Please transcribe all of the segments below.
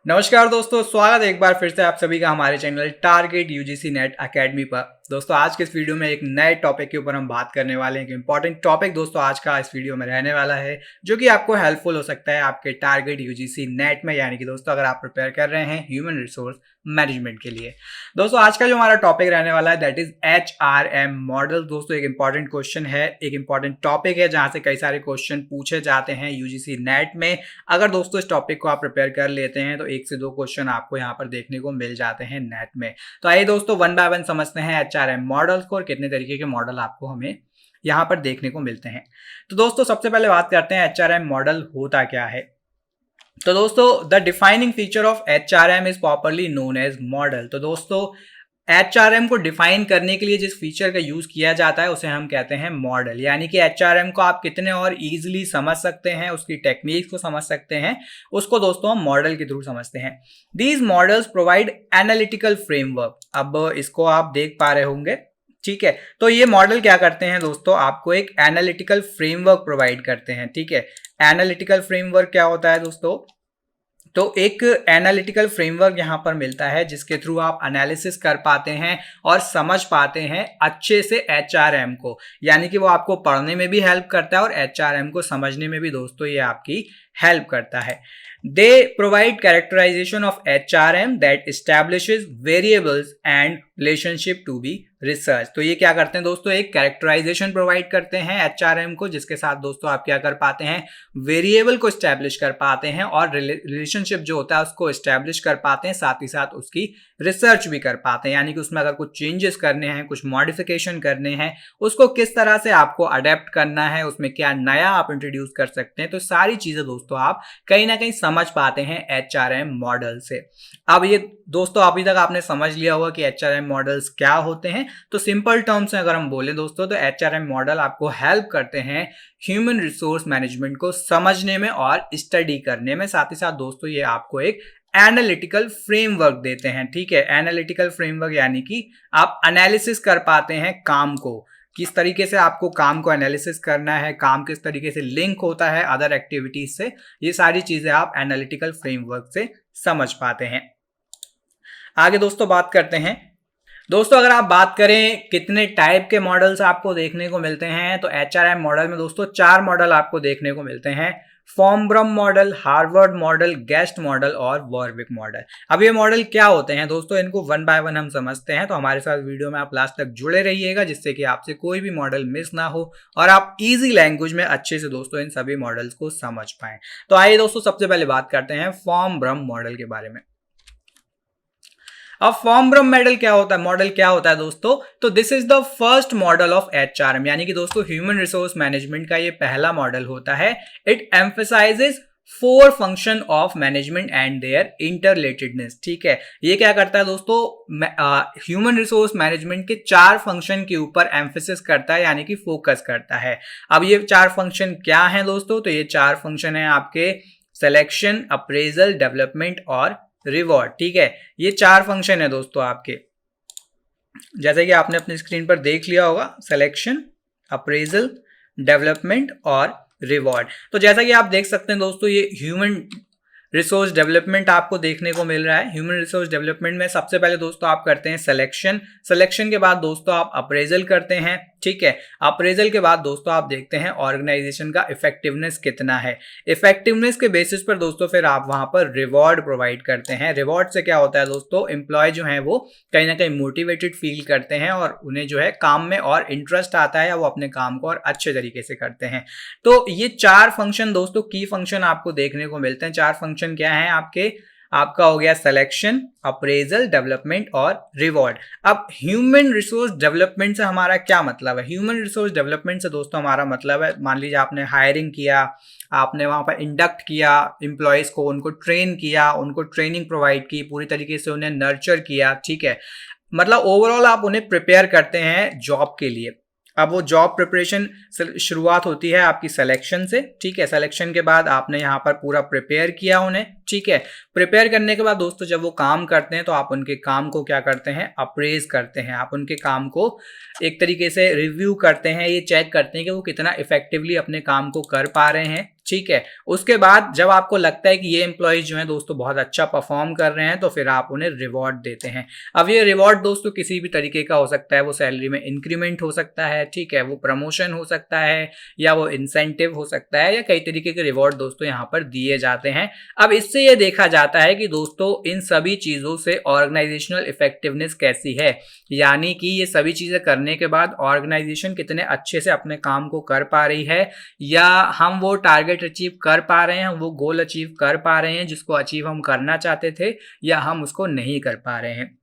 नमस्कार दोस्तों, स्वागत है एक बार फिर से आप सभी का हमारे channel target UGC net academy पर। दोस्तों आज के इस वीडियो में एक नए टॉपिक के ऊपर हम बात करने वाले हैं। एक इंपॉर्टेंट टॉपिक दोस्तों आज का इस वीडियो में रहने वाला है जो कि आपको हेल्पफुल हो सकता है आपके टारगेट यूजीसी नेट में, यानी कि दोस्तों अगर आप प्रिपेयर कर रहे हैं ह्यूमन रिसोर्स मैनेजमेंट के लिए। दोस्तों आज का जो हमारा टॉपिक रहने वाला है दैट इज HRM मॉडल। दोस्तों एक इंपॉर्टेंट क्वेश्चन है, एक इंपॉर्टेंट टॉपिक है जहां से कई सारे क्वेश्चन पूछे जाते हैं यूजीसी नेट में। अगर दोस्तों इस टॉपिक को आप प्रिपेयर कर लेते हैं तो 1 से 2 क्वेश्चन आपको यहाँ पर देखने को मिल जाते हैं नेट में। तो आइए दोस्तों वन बाय वन समझते हैं HRM मॉडल्स को और कितने तरीके के मॉडल आपको हमें यहाँ पर देखने को मिलते हैं। तो दोस्तों सबसे पहले बात करते हैं HRM मॉडल होता क्या है। तो दोस्तों the defining feature of HRM is properly known as model. तो दोस्तों HRM को डिफाइन करने के लिए जिस फीचर का यूज किया जाता है उसे हम कहते हैं मॉडल, यानी कि HRM को आप कितने और इजीली समझ सकते हैं, उसकी टेक्निक्स को समझ सकते हैं, उसको दोस्तों हम मॉडल के थ्रू समझते हैं। These models provide analytical framework. अब इसको आप देख पा रहे होंगे, ठीक है। तो ये मॉडल क्या करते हैं दोस्तों, आपको एक एनालिटिकल फ्रेमवर्क प्रोवाइड करते हैं, ठीक है। एनालिटिकल फ्रेमवर्क क्या होता है दोस्तों, तो एक एनालिटिकल फ्रेमवर्क यहां पर मिलता है जिसके थ्रू आप एनालिसिस कर पाते हैं और समझ पाते हैं अच्छे से HRM को, यानी कि वो आपको पढ़ने में भी हेल्प करता है और HRM को समझने में भी दोस्तों ये आपकी हेल्प करता है। They provide characterization of HRM that establishes variables and relationship to be research। तो ये क्या करते हैं दोस्तों, एक कैरेक्टराइजेशन प्रोवाइड करते हैं HRM को जिसके साथ दोस्तों आप क्या कर पाते हैं, वेरिएबल को एस्टैब्लिश कर पाते हैं और रिलेशनशिप जो होता है उसको एस्टैब्लिश कर पाते हैं, साथ ही साथ उसकी रिसर्च भी कर पाते हैं, यानी कि उसमें अगर कुछ चेंजेस करने हैं, कुछ मॉडिफिकेशन करने हैं, उसको किस तरह से आपको अडेप्ट करना है, उसमें क्या नया आप इंट्रोड्यूस कर सकते हैं। तो सारी चीजें दोस्तों आप कहीं ना कहीं समझ पाते हैं HRM मॉडल से। अब ये दोस्तों अभी तक आपने समझ लिया होगा कि HRM मॉडल्स क्या होते हैं। तो सिंपल टर्म्स में अगर हम बोले दोस्तों तो HRM मॉडल आपको हेल्प करते हैं ह्यूमन रिसोर्स मैनेजमेंट को समझने में और स्टडी करने में। साथ ही साथ दोस्तों ये आपको एक एनालिटिकल फ्रेमवर्क देते हैं, ठीक है। एनालिटिकल फ्रेमवर्क यानी कि आप एनालिसिस कर पाते हैं काम को, किस तरीके से आपको काम को एनालिसिस करना है, काम किस तरीके से लिंक होता है अदर एक्टिविटीज से, ये सारी चीजें आप एनालिटिकल फ्रेमवर्क से समझ पाते हैं। आगे दोस्तों बात करते हैं। दोस्तों अगर आप बात करें कितने टाइप के मॉडल्स आपको देखने को मिलते हैं, तो HRM मॉडल में दोस्तों 4 मॉडल आपको देखने को मिलते हैं। फॉर्मब्रम model, Harvard model, guest model और वॉरविक मॉडल। अब ये मॉडल क्या होते हैं दोस्तों, इनको वन बाय वन हम समझते हैं। तो हमारे साथ वीडियो में आप लास्ट तक जुड़े रहिएगा जिससे कि आपसे कोई भी मॉडल मिस ना हो और आप इजी लैंग्वेज में अच्छे से दोस्तों इन सभी मॉडल्स को समझ पाएं। तो आइए दोस्तों सबसे पहले बात करते हैं फॉर्मब्रम मॉडल के बारे में। अब फॉर्मब्रम मॉडल क्या होता है दोस्तों, तो this is the first model of HRM, यानी कि दोस्तों ह्यूमन रिसोर्स मैनेजमेंट का ये पहला मॉडल होता है। It emphasises 4 function of management and their interrelatedness, ठीक है। ये क्या करता है दोस्तों, ह्यूमन रिसोर्स मैनेजमेंट के 4 फंक्शन के ऊपर एम्फेसिस करता है, यानी कि फोकस करता है। अब ये 4 फंक्शन क्या हैं दोस्तों, तो ये 4 फंक्शन है आपके सिलेक्शन, अप्रेजल, डेवलपमेंट और रिवॉर्ड, ठीक है। ये 4 फंक्शन है दोस्तों आपके, जैसे कि आपने अपनी स्क्रीन पर देख लिया होगा, सिलेक्शन, अप्रेजल, डेवलपमेंट और रिवॉर्ड। तो जैसा कि आप देख सकते हैं दोस्तों ये ह्यूमन रिसोर्स डेवलपमेंट आपको देखने को मिल रहा है। ह्यूमन रिसोर्स डेवलपमेंट में सबसे पहले दोस्तों आप करते हैं सिलेक्शन के बाद दोस्तों आप अप्रेजल करते हैं, ठीक है। अप्रेजल के बाद दोस्तों आप देखते हैं ऑर्गेनाइजेशन का इफेक्टिवनेस कितना है। इफेक्टिवनेस के बेसिस पर दोस्तों फिर आप वहां पर रिवॉर्ड प्रोवाइड करते हैं। रिवॉर्ड से क्या होता है दोस्तों, एम्प्लॉय जो है वो कहीं ना कहीं मोटिवेटेड फील करते हैं और उन्हें जो है काम में और इंटरेस्ट आता है या वो अपने काम को और अच्छे तरीके से करते हैं। तो ये 4 फंक्शन दोस्तों की फंक्शन आपको देखने को मिलते हैं। 4 फंक्शन क्या है आपका हो गया सिलेक्शन, अप्रेजल, डेवलपमेंट और रिवॉर्ड। अब ह्यूमन रिसोर्स डेवलपमेंट से हमारा क्या मतलब है, ह्यूमन रिसोर्स डेवलपमेंट से दोस्तों हमारा मतलब है, मान लीजिए आपने हायरिंग किया, आपने वहां पर इंडक्ट किया एम्प्लॉयज को, उनको ट्रेन किया, उनको ट्रेनिंग प्रोवाइड की, पूरी तरीके से उन्हें नर्चर किया, ठीक है। मतलब ओवरऑल आप उन्हें प्रिपेयर करते हैं जॉब के लिए। अब वो जॉब प्रिपरेशन शुरुआत होती है आपकी सिलेक्शन से, ठीक है। सिलेक्शन के बाद आपने यहाँ पर पूरा प्रिपेयर किया उन्हें, ठीक है। प्रिपेयर करने के बाद दोस्तों जब वो काम करते हैं तो आप उनके काम को क्या करते हैं, अप्रेज करते हैं। आप उनके काम को एक तरीके से रिव्यू करते हैं, ये चेक करते हैं कि वो कितना इफेक्टिवली अपने काम को कर पा रहे हैं, ठीक है। उसके बाद जब आपको लगता है कि ये एम्प्लॉयज जो है दोस्तों बहुत अच्छा परफॉर्म कर रहे हैं तो फिर आप उन्हें रिवॉर्ड देते हैं। अब ये रिवॉर्ड दोस्तों किसी भी तरीके का हो सकता है, वो सैलरी में इंक्रीमेंट हो सकता है, ठीक है, वो प्रमोशन हो सकता है, या वो इंसेंटिव हो सकता है, या कई तरीके के रिवॉर्ड दोस्तों यहाँ पर दिए जाते हैं। अब इससे ये देखा जाता है कि दोस्तों इन सभी चीजों से ऑर्गेनाइजेशनल इफेक्टिवनेस कैसी है, यानी कि ये सभी चीजें करने के बाद ऑर्गेनाइजेशन कितने अच्छे से अपने काम को कर पा रही है, या हम वो टारगेट अचीव कर पा रहे हैं, वो गोल अचीव कर पा रहे हैं जिसको अचीव हम करना चाहते थे, या हम उसको नहीं कर पा रहे हैं।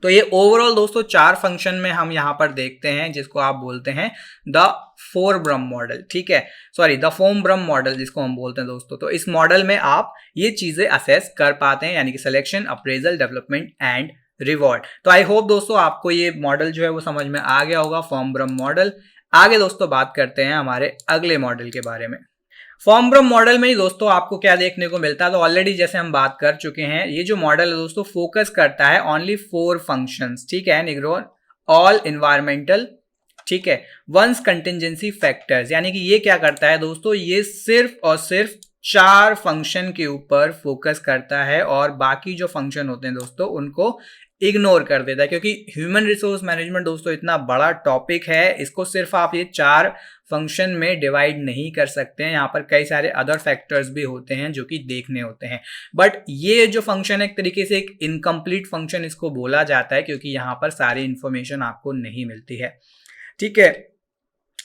तो ये ओवरऑल दोस्तों 4 फंक्शन में हम यहां पर देखते हैं जिसको आप बोलते हैं द 4 मॉडल, ठीक है, सॉरी द 4 मॉडल जिसको हम बोलते हैं दोस्तों। तो इस मॉडल में आप ये चीजें असेस कर पाते हैं, यानी कि selection, appraisal, development and reward. तो आई होप दोस्तों आपको ये मॉडल जो है वो समझ में आ गया होगा, फॉर्म मॉडल। आगे दोस्तों बात करते हैं हमारे अगले मॉडल के बारे में। फॉर्म मॉडल में ही दोस्तों आपको क्या देखने को मिलता है, तो ऑलरेडी जैसे हम बात कर चुके हैं, ये जो मॉडल है दोस्तों फोकस करता है ओनली 4 फंक्शंस, ठीक है, निग्रो ऑल इन्वायरमेंटल, ठीक है, वंस कंटिजेंसी फैक्टर्स, यानी कि ये क्या करता है दोस्तों, ये सिर्फ और सिर्फ 4 फंक्शन के ऊपर फोकस करता है और बाकी जो फंक्शन होते हैं दोस्तों उनको इग्नोर कर देता है, क्योंकि ह्यूमन रिसोर्स मैनेजमेंट दोस्तों इतना बड़ा टॉपिक है, इसको सिर्फ आप ये 4 फंक्शन में डिवाइड नहीं कर सकते हैं। यहाँ पर कई सारे अदर फैक्टर्स भी होते हैं जो कि देखने होते हैं, बट ये जो फंक्शन है एक तरीके से एक इनकम्प्लीट फंक्शन इसको बोला जाता है, क्योंकि यहाँ पर सारी इंफॉर्मेशन आपको नहीं मिलती है, ठीक है।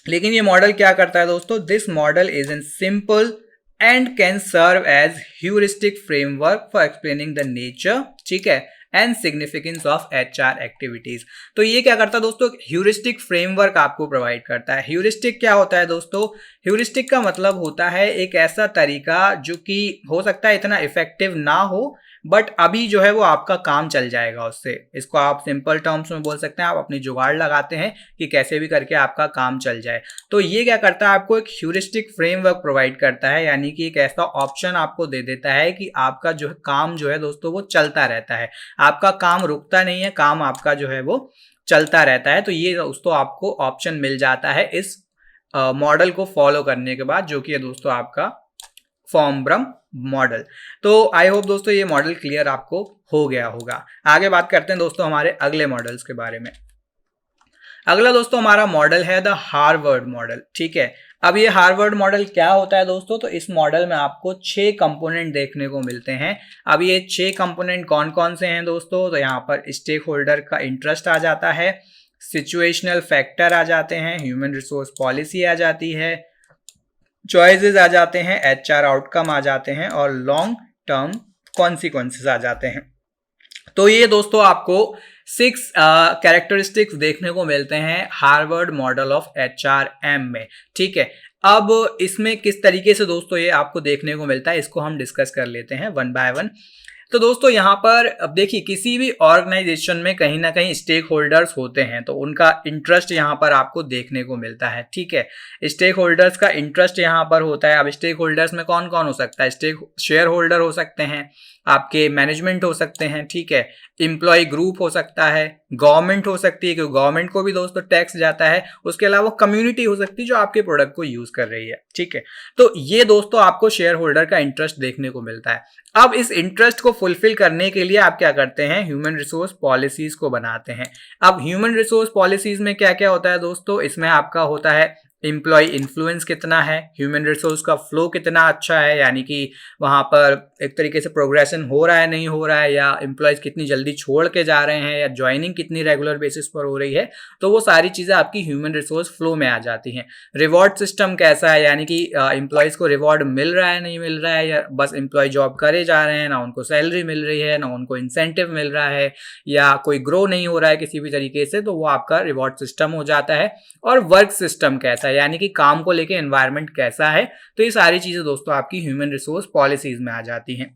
लेकिन ये मॉडल क्या करता है दोस्तों, this model is in simple and can serve as heuristic framework for explaining the nature, ठीक है, and significance of HR activities. तो ये क्या करता है दोस्तों, ह्यूरिस्टिक फ्रेमवर्क आपको प्रोवाइड करता है। ह्यूरिस्टिक क्या होता है दोस्तों, ह्यूरिस्टिक का मतलब होता है एक ऐसा तरीका जो कि हो सकता है इतना इफेक्टिव ना हो, बट अभी जो है वो आपका काम चल जाएगा उससे। इसको आप सिंपल टर्म्स में बोल सकते हैं, आप अपनी जुगाड़ लगाते हैं कि कैसे भी करके आपका काम चल जाए। तो ये क्या करता है, आपको एक ह्यूरिस्टिक फ्रेमवर्क प्रोवाइड करता है, यानी कि एक ऐसा ऑप्शन आपको दे देता है कि आपका जो है काम जो है दोस्तों वो चलता रहता है, आपका काम रुकता नहीं है, काम आपका जो है वो चलता रहता है। तो ये दोस्तों आपको ऑप्शन मिल जाता है इस मॉडल को फॉलो करने के बाद, जो कि है दोस्तों आपका फॉर्म मॉडल। तो आई होप दोस्तों ये मॉडल क्लियर आपको हो गया होगा। आगे बात करते हैं दोस्तों हमारे अगले मॉडल्स के बारे में। अगला दोस्तों हमारा मॉडल है द हार्वर्ड मॉडल, ठीक है। अब ये हार्वर्ड मॉडल क्या होता है दोस्तों, तो इस मॉडल में आपको 6 कंपोनेंट देखने को मिलते हैं। अब ये 6 कंपोनेंट कौन कौन से हैं दोस्तों, तो यहाँ पर स्टेक होल्डर का इंटरेस्ट आ जाता है, सिचुएशनल फैक्टर आ जाते हैं, ह्यूमन रिसोर्स पॉलिसी आ जाती है, चॉइसेस आ जाते हैं, HR आउटकम आ जाते हैं, और लॉन्ग टर्म कॉन्सिक्वेंसेस आ जाते हैं। तो ये दोस्तों आपको 6 कैरेक्टरिस्टिक्स देखने को मिलते हैं हार्वर्ड मॉडल ऑफ HRM में, ठीक है। अब इसमें किस तरीके से दोस्तों ये आपको देखने को मिलता है, इसको हम डिस्कस कर लेते हैं वन बाय वन। तो दोस्तों यहाँ पर अब देखिए, किसी भी ऑर्गेनाइजेशन में कहीं ना कहीं स्टेक होल्डर्स होते हैं, तो उनका इंटरेस्ट यहाँ पर आपको देखने को मिलता है, ठीक है। स्टेक होल्डर्स का इंटरेस्ट यहाँ पर होता है। अब स्टेक होल्डर्स में कौन कौन हो सकता है, शेयर होल्डर हो सकते हैं, आपके मैनेजमेंट हो सकते हैं, ठीक है, एम्प्लॉय ग्रुप हो सकता है, गवर्नमेंट हो सकती है क्योंकि गवर्नमेंट को भी दोस्तों टैक्स जाता है, उसके अलावा कम्युनिटी हो सकती है जो आपके प्रोडक्ट को यूज कर रही है, ठीक है। तो ये दोस्तों आपको शेयर होल्डर का इंटरेस्ट देखने को मिलता है। अब इस इंटरेस्ट को फुलफिल करने के लिए आप क्या करते हैं, ह्यूमन रिसोर्स पॉलिसीज को बनाते हैं। अब ह्यूमन रिसोर्स पॉलिसीज में क्या क्या होता है दोस्तों, इसमें आपका होता है एम्प्लॉय इन्फ्लुएंस कितना है, ह्यूमन रिसोर्स का फ्लो कितना अच्छा है, यानी कि वहाँ पर एक तरीके से प्रोग्रेशन हो रहा है नहीं हो रहा है, या एम्प्लॉयज कितनी जल्दी छोड़ के जा रहे हैं, या ज्वाइनिंग कितनी रेगुलर बेसिस पर हो रही है। तो वो सारी चीज़ें आपकी ह्यूमन रिसोर्स फ्लो में आ जाती हैं। रिवॉर्ड सिस्टम कैसा है, यानी कि एम्प्लॉयज़ को रिवॉर्ड मिल रहा है नहीं मिल रहा है, या बस एम्प्लॉय जॉब करे जा रहे हैं, ना उनको सैलरी मिल रही है, ना उनको इंसेंटिव मिल रहा है, या कोई ग्रो नहीं हो रहा है किसी भी तरीके से, तो वो आपका रिवॉर्ड सिस्टम हो जाता है। और वर्क सिस्टम कैसा है, यानी कि काम को लेके एनवायरनमेंट कैसा है, तो ये सारी चीजें दोस्तों आपकी ह्यूमन रिसोर्स पॉलिसीज में आ जाती हैं।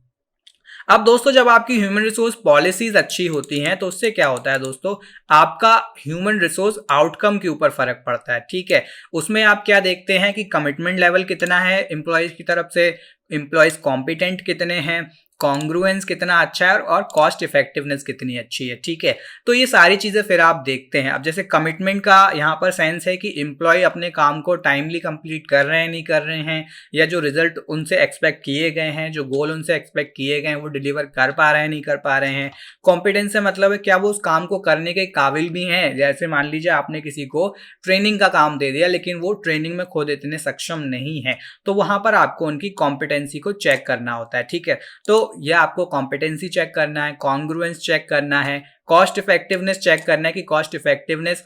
अब दोस्तों जब आपकी ह्यूमन रिसोर्स पॉलिसीज अच्छी होती हैं तो उससे क्या होता है दोस्तों, आपका ह्यूमन रिसोर्स आउटकम के ऊपर फर्क पड़ता है, ठीक है। उसमें आप क्या देखते हैं कि कमिटमेंट लेवल कितना है एम्प्लॉयज की तरफ से, एम्प्लॉयज कॉम्पिटेंट कितने हैं, कॉन्ग्रुएंस कितना अच्छा है और कॉस्ट इफेक्टिवनेस कितनी अच्छी है, ठीक है। तो ये सारी चीज़ें फिर आप देखते हैं। अब जैसे कमिटमेंट का यहाँ पर सेंस है कि एम्प्लॉय अपने काम को टाइमली कंप्लीट कर रहे हैं नहीं कर रहे हैं, या जो रिजल्ट उनसे एक्सपेक्ट किए गए हैं, जो गोल उनसे एक्सपेक्ट किए गए हैं वो डिलीवर कर पा रहे हैं नहीं कर पा रहे हैं। कॉम्पिटेंस से मतलब है क्या वो उस काम को करने के काबिल भी हैं। जैसे मान लीजिए आपने किसी को ट्रेनिंग का काम दे दिया लेकिन वो ट्रेनिंग में खुद इतने सक्षम नहीं है, तो वहां पर आपको उनकी कॉम्पिटेंसी को चेक करना होता है, ठीक है। तो यह आपको कॉम्पिटेंसी चेक करना है, कॉन्ग्रुएंस चेक करना है, कॉस्ट इफेक्टिवनेस चेक करना है कि कॉस्ट इफेक्टिवनेस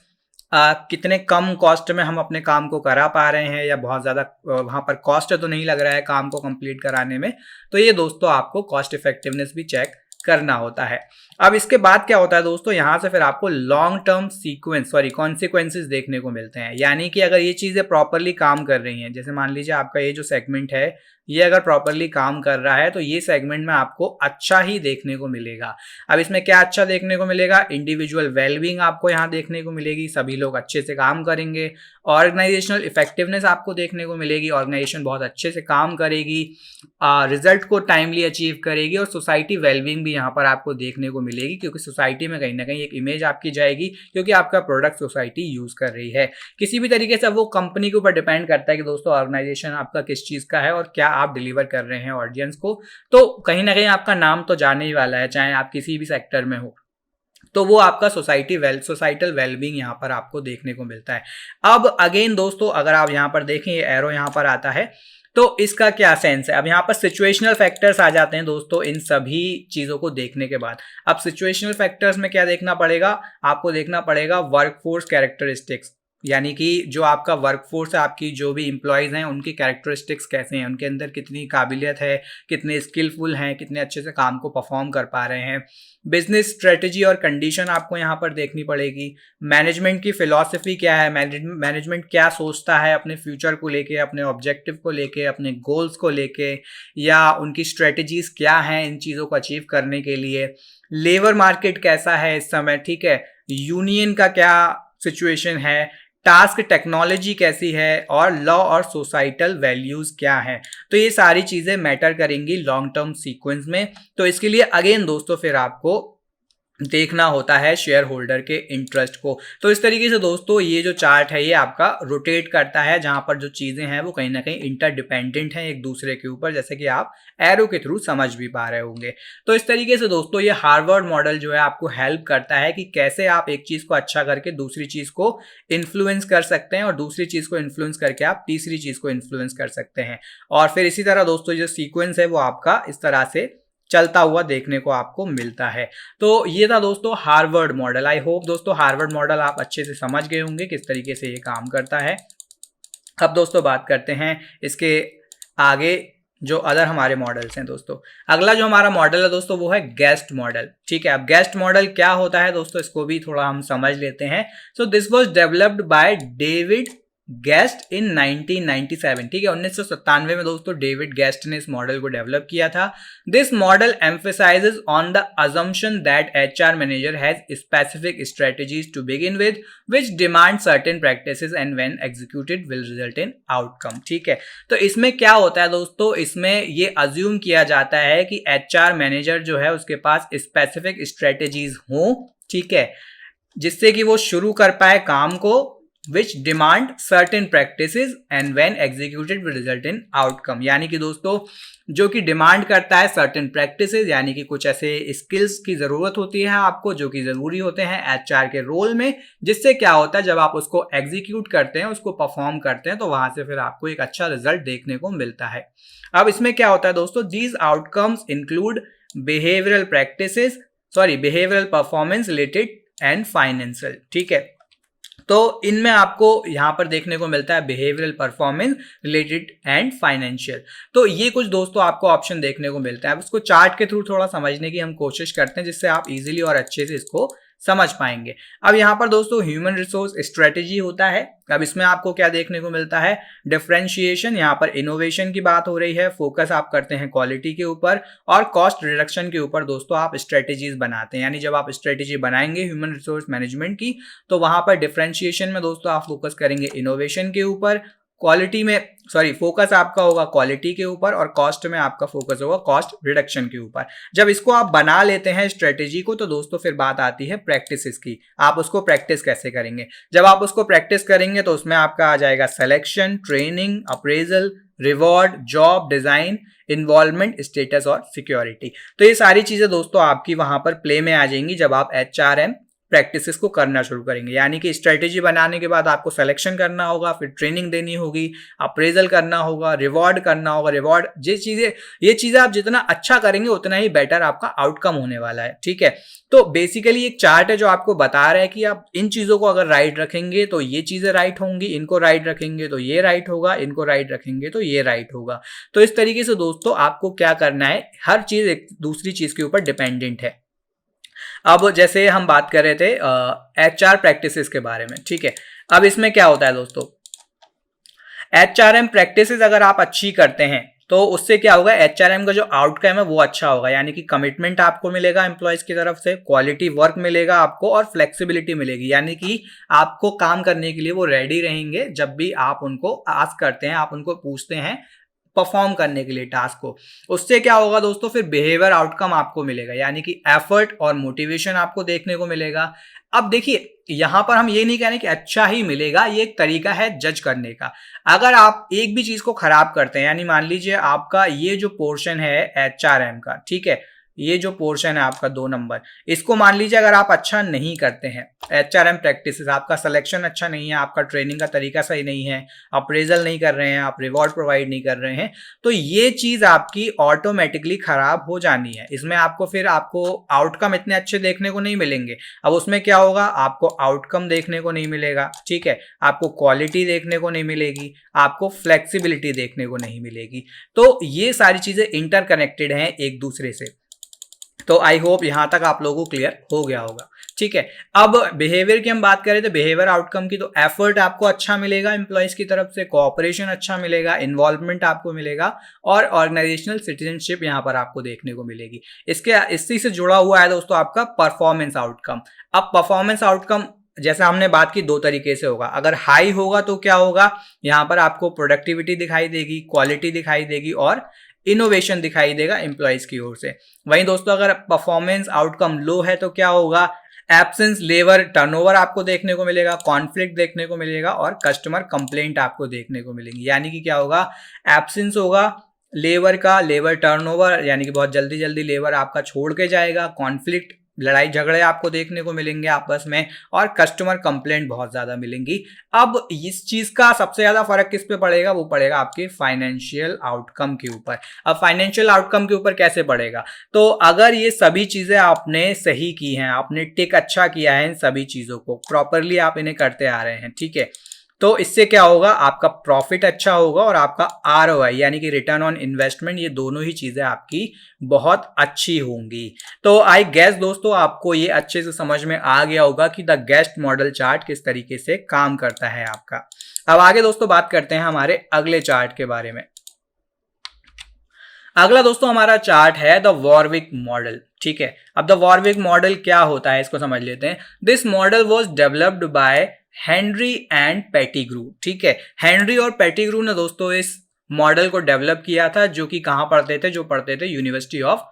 कितने कम कॉस्ट में हम अपने काम को करा पा रहे हैं, या बहुत ज़्यादा वहाँ पर कॉस्ट तो नहीं लग रहा है काम को कंप्लीट कराने में। तो ये दोस्तों आपको कॉस्ट इफेक्टिवनेस भी चेक करना होता है। अब इसके बाद क्या होता है दोस्तों, यहाँ से फिर आपको लॉन्ग टर्म कॉन्सिक्वेंसेस देखने को मिलते हैं। यानी कि अगर ये चीज़ें प्रॉपरली काम कर रही हैं, जैसे मान लीजिए आपका ये जो सेगमेंट है ये अगर प्रॉपरली काम कर रहा है तो ये सेगमेंट में आपको अच्छा ही देखने को मिलेगा। अब इसमें क्या अच्छा देखने को मिलेगा, इंडिविजुअल वेलबींग आपको यहाँ देखने को मिलेगी, सभी लोग अच्छे से काम करेंगे। ऑर्गेनाइजेशनल इफेक्टिवनेस आपको देखने को मिलेगी, ऑर्गेनाइजेशन बहुत अच्छे से काम करेगी, रिजल्ट को टाइमली अचीव करेगी। और सोसाइटी वेलबींग भी यहाँ पर आपको देखने को मिलेगी, क्योंकि सोसाइटी में कहीं ना कहीं एक इमेज आपकी जाएगी, क्योंकि आपका प्रोडक्ट सोसाइटी यूज कर रही है। किसी भी तरीके से वो कंपनी के ऊपर डिपेंड करता है कि दोस्तों ऑर्गेनाइजेशन आपका किस चीज़ का है और क्या आप डिलीवर कर रहे हैं ऑडियंस को। तो कहीं ना कहीं आपका नाम तो जाने ही वाला है, चाहे आप किसी भी सेक्टर में हो। तो वो आपका सोसाइटल वेलबींग यहाँ पर आपको देखने को मिलता है। अब अगेन दोस्तों अगर आप यहाँ पर देखें, ये एरो यहाँ पर आता है, तो इसका क्या सेंस है। अब यहाँ पर सिचुएशनल फैक्टर्स आ जाते हैं दोस्तों इन सभी चीज़ों को देखने के बाद। अब सिचुएशनल फैक्टर्स में क्या देखना पड़ेगा, आपको देखना पड़ेगा वर्कफोर्स कैरेक्टरिस्टिक्स, यानी कि जो आपका वर्कफोर्स है, आपकी जो भी एम्प्लॉयज़ हैं उनकी कैरेक्टरिस्टिक्स कैसे हैं, उनके अंदर कितनी काबिलियत है, कितने स्किलफुल हैं, कितने अच्छे से काम को परफॉर्म कर पा रहे हैं। बिजनेस स्ट्रेटजी और कंडीशन आपको यहाँ पर देखनी पड़ेगी। मैनेजमेंट की फिलॉसफी क्या है, मैनेजमेंट क्या सोचता है अपने फ्यूचर को लेके, अपने ऑब्जेक्टिव को लेके, अपने गोल्स को लेके, या उनकी स्ट्रेटजीज क्या हैं इन चीज़ों को अचीव करने के लिए। लेबर मार्केट कैसा है इस समय, ठीक है, यूनियन का क्या सिचुएशन है, टास्क टेक्नोलॉजी कैसी है, और लॉ और सोसाइटल वैल्यूज क्या है। तो ये सारी चीजें मैटर करेंगी लॉन्ग टर्म सीक्वेंस में। तो इसके लिए अगेन दोस्तों फिर आपको देखना होता है शेयर होल्डर के इंटरेस्ट को। तो इस तरीके से दोस्तों ये जो चार्ट है ये आपका रोटेट करता है, जहां पर जो चीजें हैं वो कहीं ना कहीं इंटरडिपेंडेंट हैं एक दूसरे के ऊपर, जैसे कि आप एरो के थ्रू समझ भी पा रहे होंगे। तो इस तरीके से दोस्तों ये हार्वर्ड मॉडल जो है आपको हेल्प करता है कि कैसे आप एक चीज को अच्छा करके दूसरी चीज को इन्फ्लुएंस कर सकते हैं, और दूसरी चीज को इन्फ्लुएंस करके आप तीसरी चीज को इन्फ्लुएंस कर सकते हैं। और फिर इसी तरह दोस्तों जो सीक्वेंस है वो आपका इस तरह से चलता हुआ देखने को आपको मिलता है। तो ये था दोस्तों हार्वर्ड मॉडल। आई होप दोस्तों हार्वर्ड मॉडल आप अच्छे से समझ गए होंगे किस तरीके से ये काम करता है। अब दोस्तों बात करते हैं इसके आगे जो अदर हमारे मॉडल्स हैं दोस्तों। अगला जो हमारा मॉडल है दोस्तों वो है गेस्ट मॉडल, ठीक है। अब गेस्ट मॉडल क्या होता है दोस्तों, इसको भी थोड़ा हम समझ लेते हैं। So this was developed by David guest इन 1997, ठीक है, 1997 में दोस्तों डेविड गेस्ट ने इस मॉडल को डेवलप किया था। This model emphasizes on the assumption that HR manager has specific strategies to begin with which demand certain practices and when executed will result in outcome, ठीक है। तो इसमें क्या होता है दोस्तों, इसमें ये अज्यूम किया जाता है कि एचआर मैनेजर जो है उसके पास स्पेसिफिक स्ट्रेटजीज हों, ठीक है, जिससे कि वो शुरू कर पाए काम को, which demand certain practices and when executed will result in outcome। यानी कि दोस्तों जो कि डिमांड करता है certain practices, यानी कि कुछ ऐसे स्किल्स की जरूरत होती है आपको जो कि जरूरी होते हैं एचआर के रोल में, जिससे क्या होता है जब आप उसको एग्जीक्यूट करते हैं, उसको परफॉर्म करते हैं, तो वहां से फिर आपको एक अच्छा रिजल्ट देखने को मिलता है। अब इसमें क्या होता है दोस्तों, these outcomes include behavioral performance related and financial, ठीक है। तो इनमें आपको यहां पर देखने को मिलता है behavioural performance related and financial. तो ये कुछ दोस्तों आपको ऑप्शन देखने को मिलता है। अब इसको चार्ट के थ्रू थोड़ा समझने की हम कोशिश करते हैं, जिससे आप इजीली और अच्छे से इसको समझ पाएंगे। अब यहाँ पर दोस्तों ह्यूमन रिसोर्स स्ट्रेटेजी होता है। अब इसमें आपको क्या देखने को मिलता है, डिफरेंशिएशन, यहाँ पर इनोवेशन की बात हो रही है, फोकस आप करते हैं क्वालिटी के ऊपर, और कॉस्ट रिडक्शन के ऊपर दोस्तों आप स्ट्रेटेजीज बनाते हैं। यानी जब आप स्ट्रेटेजी बनाएंगे ह्यूमन रिसोर्स मैनेजमेंट की, तो वहां पर डिफरेंशिएशन में दोस्तों आप फोकस करेंगे इनोवेशन के ऊपर, क्वालिटी में सॉरी फोकस आपका होगा क्वालिटी के ऊपर और कॉस्ट में आपका फोकस होगा कॉस्ट रिडक्शन के ऊपर। जब इसको आप बना लेते हैं स्ट्रेटेजी को, तो दोस्तों फिर बात आती है प्रैक्टिसेस की। आप उसको प्रैक्टिस कैसे करेंगे? जब आप उसको प्रैक्टिस करेंगे तो उसमें आपका आ जाएगा selection, training, appraisal, reward, job design, involvement, status और सिक्योरिटी। तो ये सारी चीजें दोस्तों आपकी वहां पर प्ले में आ जाएंगी जब आप HRM प्रैक्टिसेस को करना शुरू करेंगे। यानी कि स्ट्रेटेजी बनाने के बाद आपको सिलेक्शन करना होगा, फिर ट्रेनिंग देनी होगी, अप्रेजल करना होगा, रिवॉर्ड करना होगा। रिवॉर्ड ये चीजें आप जितना अच्छा करेंगे उतना ही बेटर आपका आउटकम होने वाला है, ठीक है। तो बेसिकली एक चार्ट है जो आपको बता रहा है कि आप इन चीजों को अगर राइट रखेंगे तो ये चीजें राइट होंगी, इनको राइट रखेंगे तो ये राइट होगा, इनको राइट रखेंगे तो ये राइट होगा। तो इस तरीके से दोस्तों आपको क्या करना है, हर चीज एक दूसरी चीज के ऊपर डिपेंडेंट है। अब जैसे हम बात कर रहे थे HR प्रैक्टिसेस के बारे में, ठीक है। अब इसमें क्या होता है दोस्तों, HRM प्रैक्टिसेस अगर आप अच्छी करते हैं तो उससे क्या होगा, HRM का जो आउटकम है वो अच्छा होगा। यानी कि कमिटमेंट आपको मिलेगा एम्प्लॉयज की तरफ से, क्वालिटी वर्क मिलेगा आपको और फ्लेक्सिबिलिटी मिलेगी। यानी कि आपको काम करने के लिए वो रेडी रहेंगे जब भी आप उनको आस्क करते हैं, आप उनको पूछते हैं परफॉर्म करने के लिए टास्क को। उससे क्या होगा दोस्तों, फिर बिहेवियर आउटकम आपको मिलेगा, यानी कि एफर्ट और मोटिवेशन आपको देखने को मिलेगा। अब देखिए यहां पर हम ये नहीं कह रहे कि अच्छा ही मिलेगा, ये एक तरीका है जज करने का। अगर आप एक भी चीज को खराब करते हैं, यानी मान लीजिए आपका ये जो पोर्शन है HRM का, ठीक है, ये जो पोर्शन है आपका 2 नंबर, इसको मान लीजिए अगर आप अच्छा नहीं करते हैं, HRM प्रैक्टिसेस, आपका सिलेक्शन अच्छा नहीं है, आपका ट्रेनिंग का तरीका सही नहीं है, अप्रेजल नहीं कर रहे हैं, आप रिवॉर्ड प्रोवाइड नहीं कर रहे हैं, तो ये चीज आपकी ऑटोमेटिकली खराब हो जानी है। इसमें आपको आउटकम इतने अच्छे देखने को नहीं मिलेंगे। अब उसमें क्या होगा, आपको आउटकम देखने को नहीं मिलेगा, ठीक है, आपको क्वालिटी देखने को नहीं मिलेगी, आपको फ्लेक्सिबिलिटी देखने को नहीं मिलेगी। तो ये सारी चीजें इंटरकनेक्टेड हैं एक दूसरे से। तो आई होप यहां तक आप लोगों को क्लियर हो गया होगा, ठीक है। अब बिहेवियर की हम बात करें तो बिहेवियर आउटकम की, तो एफर्ट आपको अच्छा मिलेगा एम्प्लॉयज की तरफ से, कोऑपरेशन अच्छा मिलेगा, इन्वॉल्वमेंट आपको मिलेगा और ऑर्गेनाइजेशनल सिटीजनशिप यहां पर आपको देखने को मिलेगी। इसी से जुड़ा हुआ है दोस्तों आपका परफॉर्मेंस आउटकम। अब परफॉर्मेंस आउटकम जैसे हमने बात की 2 तरीके से होगा। अगर हाई होगा तो क्या होगा, यहां पर आपको प्रोडक्टिविटी दिखाई देगी, क्वालिटी दिखाई देगी और इनोवेशन दिखाई देगा एम्प्लॉयज की ओर से। वहीं दोस्तों अगर परफॉर्मेंस आउटकम लो है तो क्या होगा, एब्सेंस, लेबर टर्नओवर आपको देखने को मिलेगा, कॉन्फ्लिक्ट देखने को मिलेगा और कस्टमर कंप्लेंट आपको देखने को मिलेंगी। यानी कि क्या होगा, एब्सेंस होगा लेबर टर्नओवर, यानी कि बहुत जल्दी जल्दी लेबर आपका छोड़ के जाएगा, कॉन्फ्लिक्ट, लड़ाई झगड़े आपको देखने को मिलेंगे आपस में और कस्टमर कंप्लेंट बहुत ज्यादा मिलेंगी। अब इस चीज का सबसे ज्यादा फर्क किस पे पड़ेगा, वो पड़ेगा आपके फाइनेंशियल आउटकम के ऊपर। अब फाइनेंशियल आउटकम के ऊपर कैसे पड़ेगा, तो अगर ये सभी चीजें आपने सही की हैं, आपने टिक अच्छा किया है, इन सभी चीजों को प्रॉपरली आप इन्हें करते आ रहे हैं, ठीक है, तो इससे क्या होगा, आपका प्रॉफिट अच्छा होगा और आपका ROI यानी कि रिटर्न ऑन इन्वेस्टमेंट, ये दोनों ही चीजें आपकी बहुत अच्छी होंगी। तो आई गेस दोस्तों आपको ये अच्छे से समझ में आ गया होगा कि द गेस्ट मॉडल चार्ट किस तरीके से काम करता है आपका। अब आगे दोस्तों बात करते हैं हमारे अगले चार्ट के बारे में। अगला दोस्तों हमारा चार्ट है द वॉरविक मॉडल, ठीक है। अब द वॉरविक मॉडल क्या होता है इसको समझ लेते हैं। This model was developed by Henry and Pettigrew, ठीक है। हेनरी और पेटिग्रू ने दोस्तों इस मॉडल को डेवलप किया था, जो कि कहां पढ़ते थे, जो पढ़ते थे यूनिवर्सिटी ऑफ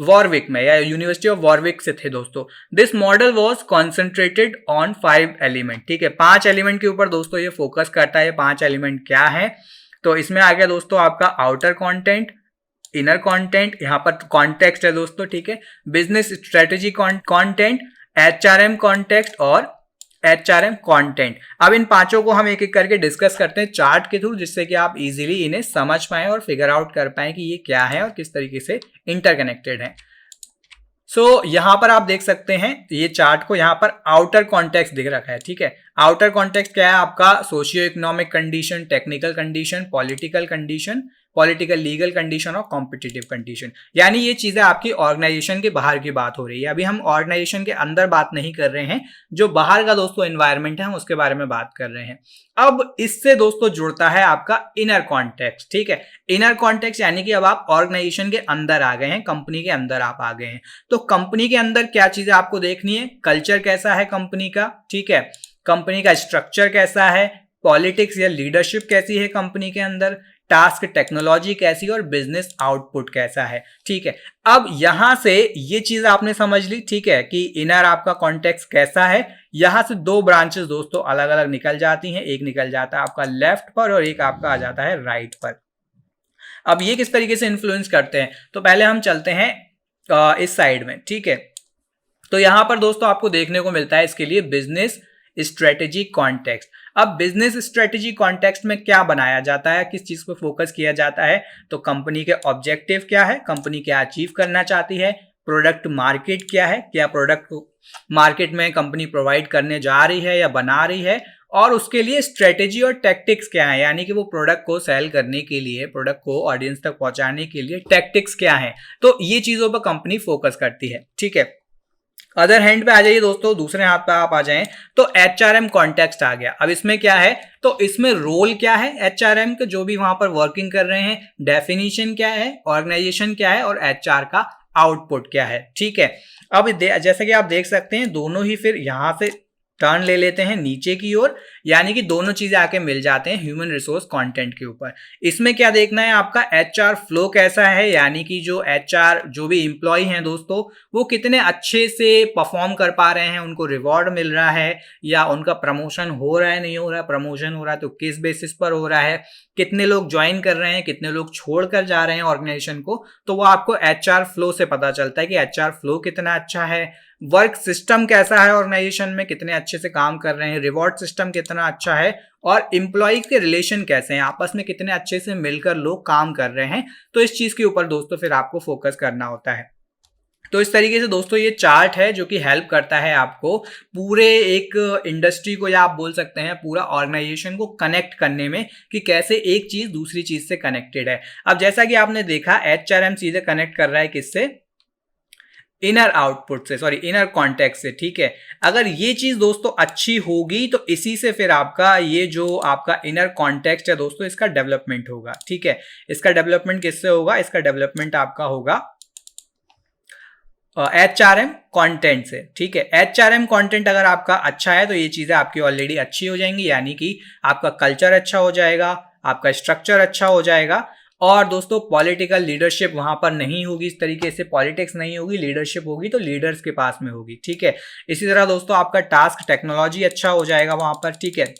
वॉरविक में, या यूनिवर्सिटी ऑफ वॉरविक से थे दोस्तों। This model was concentrated on 5 element, ठीक है, 5 एलिमेंट के ऊपर दोस्तों ये फोकस करता है। 5 एलिमेंट क्या है, तो इसमें आ गया दोस्तों आपका आउटर कंटेंट, इनर कंटेंट, यहां पर कॉन्टेक्स्ट है दोस्तों, ठीक है, business strategy content, HRM context और HRM कंटेंट। अब इन पांचों को हम एक एक करके डिस्कस करते हैं चार्ट के थ्रू, जिससे कि आप इजीली इन्हें समझ पाएं और फिगर आउट कर पाएं कि ये क्या है और किस तरीके से इंटरकनेक्टेड है। सो यहां पर आप देख सकते हैं ये चार्ट को, यहां पर आउटर कॉन्टेक्स्ट दिख रखा है, ठीक है। आउटर कॉन्टेक्स्ट क्या है आपका, socio economic condition, technical condition, political condition, political legal condition और कॉम्पिटिटिव कंडीशन। यानी ये चीजें आपकी ऑर्गेनाइजेशन के बाहर की बात हो रही है। अभी हम ऑर्गेनाइजेशन के अंदर बात नहीं कर रहे हैं, जो बाहर का दोस्तों एनवायरनमेंट है हम उसके बारे में बात कर रहे हैं। अब इससे दोस्तों जुड़ता है आपका इनर कॉन्टेक्स्ट, ठीक है। इनर कॉन्टेक्स्ट यानी कि अब आप ऑर्गेनाइजेशन के अंदर आ गए हैं, कंपनी के अंदर आप आ गए हैं, तो कंपनी के अंदर क्या चीजें आपको देखनी है, कल्चर कैसा है कंपनी का, ठीक है, कंपनी का स्ट्रक्चर कैसा है, पॉलिटिक्स या लीडरशिप कैसी है कंपनी के अंदर, टास्क टेक्नोलॉजी कैसी और बिजनेस आउटपुट कैसा है। ठीक है, अब यहां से ये चीज आपने समझ ली, ठीक है, कि इनर आपका कॉन्टेक्स्ट कैसा है। यहां से दो ब्रांचेस दोस्तों अलग अलग निकल जाती हैं, एक निकल जाता है आपका लेफ्ट पर और एक आपका आ जाता है राइट पर। अब ये किस तरीके से इन्फ्लुएंस करते हैं, तो पहले हम चलते हैं इस साइड में। ठीक है, तो यहां पर दोस्तों आपको देखने को मिलता है इसके लिए बिजनेस स्ट्रेटेजी कॉन्टेक्स्ट। अब बिजनेस स्ट्रेटेजी कॉन्टेक्स्ट में क्या बनाया जाता है, किस चीज पर फोकस किया जाता है, तो कंपनी के ऑब्जेक्टिव क्या है, कंपनी क्या अचीव करना चाहती है, प्रोडक्ट मार्केट क्या है, क्या प्रोडक्ट मार्केट में कंपनी प्रोवाइड करने जा रही है या बना रही है, और उसके लिए स्ट्रेटेजी और टैक्टिक्स क्या है, यानी कि वो प्रोडक्ट को सेल करने के लिए, प्रोडक्ट को ऑडियंस तक पहुंचाने के लिए टैक्टिक्स क्या है। तो ये चीजों पर कंपनी फोकस करती है। ठीक है, अदर हैंड पे आ जाइए दोस्तों, दूसरे हाथ पे आप आ जाएं तो HRM कॉन्टेक्स्ट आ गया। अब इसमें क्या है, तो इसमें रोल क्या है HRM के, जो भी वहां पर वर्किंग कर रहे हैं, डेफिनेशन क्या है, ऑर्गेनाइजेशन क्या है और HR का आउटपुट क्या है। ठीक है, अब जैसे कि आप देख सकते हैं दोनों ही फिर यहां से टर्न ले लेते हैं नीचे की ओर, यानी कि दोनों चीजें आके मिल जाते हैं ह्यूमन रिसोर्स कंटेंट के ऊपर। इसमें क्या देखना है आपका, HR फ्लो कैसा है, यानी कि जो HR जो भी एम्प्लॉय हैं दोस्तों वो कितने अच्छे से परफॉर्म कर पा रहे हैं, उनको रिवॉर्ड मिल रहा है या उनका प्रमोशन हो रहा है, नहीं हो रहा है, प्रमोशन हो रहा है तो किस बेसिस पर हो रहा है, कितने लोग ज्वाइन कर रहे हैं, कितने लोग छोड़ कर जा रहे हैं ऑर्गेनाइजेशन को, तो वो आपको HR फ्लो से पता चलता है कि HR फ्लो कितना अच्छा है, वर्क सिस्टम कैसा है ऑर्गेनाइजेशन में, कितने अच्छे से काम कर रहे हैं, रिवॉर्ड सिस्टम कितना अच्छा है और एम्प्लॉय के रिलेशन कैसे हैं, आपस में कितने अच्छे से मिलकर लोग काम कर रहे हैं। तो इस चीज के ऊपर दोस्तों फिर आपको फोकस करना होता है। तो इस तरीके से दोस्तों ये चार्ट है जो कि हेल्प करता है आपको पूरे एक इंडस्ट्री को, या आप बोल सकते हैं पूरा ऑर्गेनाइजेशन को कनेक्ट करने में, कि कैसे एक चीज दूसरी चीज से कनेक्टेड है। अब जैसा कि आपने देखा HRM सीधे कनेक्ट कर रहा है किससे, इनर आउटपुट से, सॉरी इनर कॉन्टेक्स्ट से। ठीक है, अगर ये चीज दोस्तों अच्छी होगी तो इसी से फिर आपका ये जो आपका इनर कॉन्टेक्स्ट है दोस्तों इसका डेवलपमेंट होगा। ठीक है, इसका डेवलपमेंट किससे होगा, इसका डेवलपमेंट आपका होगा HRM कंटेंट से। ठीक है, HRM कंटेंट अगर आपका अच्छा है तो ये चीजें आपकी ऑलरेडी अच्छी हो जाएंगी, यानी कि आपका कल्चर अच्छा हो जाएगा, आपका स्ट्रक्चर अच्छा हो जाएगा, और दोस्तों पॉलिटिकल लीडरशिप वहां पर नहीं होगी, इस तरीके से पॉलिटिक्स नहीं होगी, लीडरशिप होगी तो लीडर्स के पास में होगी। ठीक है, इसी तरह दोस्तों आपका टास्क टेक्नोलॉजी अच्छा हो जाएगा वहां पर। ठीक है,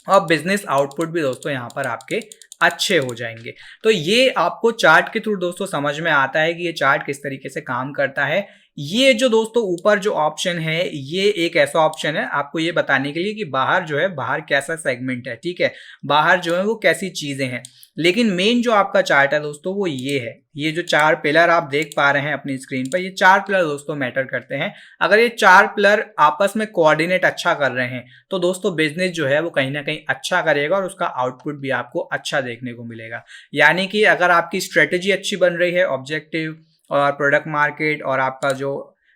और बिजनेस आउटपुट भी दोस्तों यहाँ पर आपके अच्छे हो जाएंगे। तो ये आपको चार्ट के थ्रू दोस्तों समझ में आता है कि ये चार्ट किस तरीके से काम करता है। ये जो दोस्तों ऊपर जो ऑप्शन है ये एक ऐसा ऑप्शन है आपको ये बताने के लिए कि बाहर जो है, बाहर कैसा सेगमेंट है। ठीक है, बाहर जो है वो कैसी चीजें हैं, लेकिन मेन जो आपका चार्ट है दोस्तों वो ये है। ये जो चार पिलर आप देख पा रहे हैं अपनी स्क्रीन पर, ये चार पिलर दोस्तों मैटर करते हैं। अगर ये चार पिलर आपस में कोऑर्डिनेट अच्छा कर रहे हैं तो दोस्तों बिजनेस जो है वो कहीं ना कहीं अच्छा करेगा और उसका आउटपुट भी आपको अच्छा देखने को मिलेगा। यानी कि अगर आपकी स्ट्रेटेजी अच्छी बन रही है, ऑब्जेक्टिव और प्रोडक्ट मार्केट और आपका जो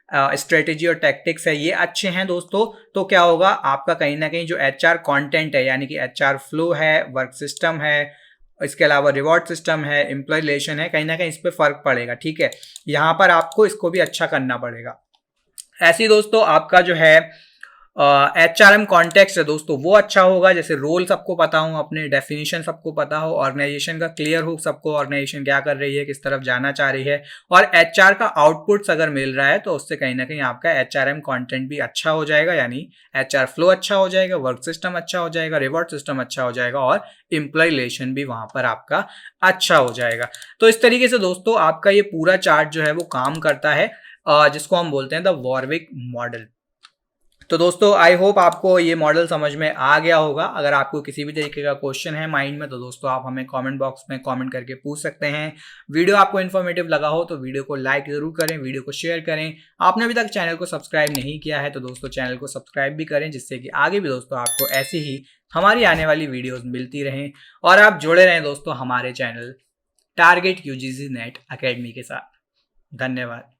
स्ट्रेटेजी और टैक्टिक्स है ये अच्छे हैं दोस्तों, तो क्या होगा, आपका कहीं ना कहीं जो HR कंटेंट है, यानी कि HR फ्लो है, वर्क सिस्टम है, इसके अलावा रिवॉर्ड सिस्टम है, एम्प्लॉय रिलेशन है, कहीं ना कहीं इस पर फर्क पड़ेगा। ठीक है, यहाँ पर आपको इसको भी अच्छा करना पड़ेगा। ऐसे ही दोस्तों आपका जो है HRM कॉन्टेक्स्ट है दोस्तों वो अच्छा होगा, जैसे रोल सबको पता हो, अपने डेफिनेशन सबको पता हो, ऑर्गेनाइजेशन का क्लियर हो सबको, ऑर्गेनाइजेशन क्या कर रही है, किस तरफ जाना चाह रही है, और HR का आउटपुट्स अगर मिल रहा है तो उससे कहीं ना कहीं आपका HRM कंटेंट भी अच्छा हो जाएगा, यानी HR फ्लो अच्छा हो जाएगा, वर्क सिस्टम अच्छा हो जाएगा, रिवॉर्ड सिस्टम अच्छा हो जाएगा और एम्प्लॉय रिलेशन भी वहां पर आपका अच्छा हो जाएगा। तो इस तरीके से दोस्तों आपका ये पूरा चार्ट जो है वो काम करता है, जिसको हम बोलते हैं द वॉरविक मॉडल। तो दोस्तों आई होप आपको ये मॉडल समझ में आ गया होगा। अगर आपको किसी भी तरीके का क्वेश्चन है माइंड में तो दोस्तों आप हमें कमेंट बॉक्स में कमेंट करके पूछ सकते हैं। वीडियो आपको इन्फॉर्मेटिव लगा हो तो वीडियो को लाइक जरूर करें, वीडियो को शेयर करें। आपने अभी तक चैनल को सब्सक्राइब नहीं किया है तो दोस्तों चैनल को सब्सक्राइब भी करें, जिससे कि आगे भी दोस्तों आपको ऐसी ही हमारी आने वाली वीडियोज मिलती रहें और आप जुड़े रहें दोस्तों हमारे channel target UGC net academy के साथ। धन्यवाद।